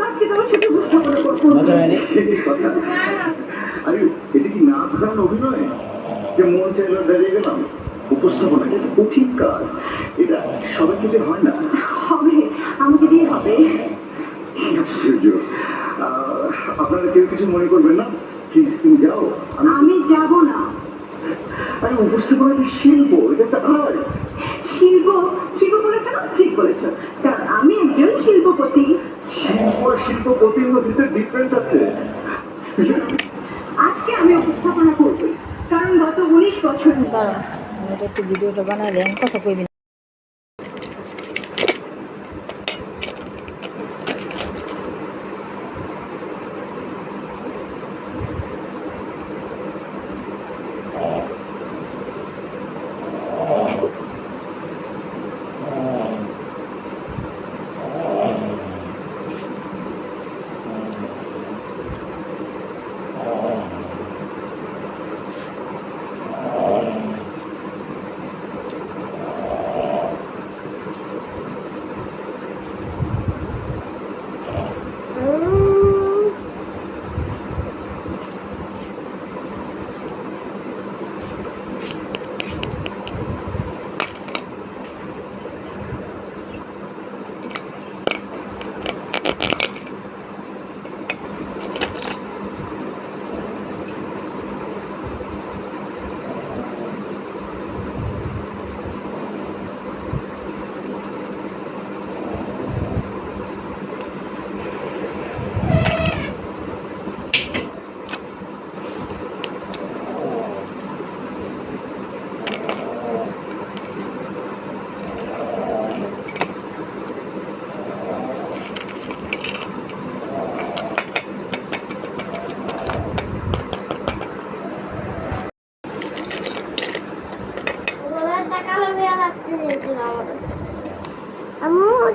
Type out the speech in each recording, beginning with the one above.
আজকে তোমার সাথে উপস্থাপনা করবো। মজা হয়নি? সেটাই কথা। আরে এটা কি নাচ গান অভিনয় যে মন চাইলো দাঁড়িয়ে গেলাম? উপস্থাপনা এটা কঠিন কাজ, এটা সবাই থেকে হয় না। হবে, আমাকে দিয়ে হবে। আশ্চর্য। আপনারা কেউ কিছু মনে করবেন না, প্লিজ তুমি যাও। আমি যাব না। আরে উপস্থাপনা একটা শিল্প, এটা একটা আর্ট। শিল্প শিল্প বলেছো না? ঠিক বলেছো, কারণ আমি একজন শিল্পপতি। শিল্প আর শিল্পপতির মধ্যে তো ডিফারেন্স আছে। আজকে আমি উপস্থাপনা করবই, কারণ গত 19 বছর দাঁড়াও, আমি এটা একটু ভিডিওটা বানাই দেন, কথা কইবি না।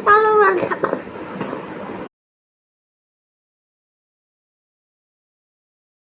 কালো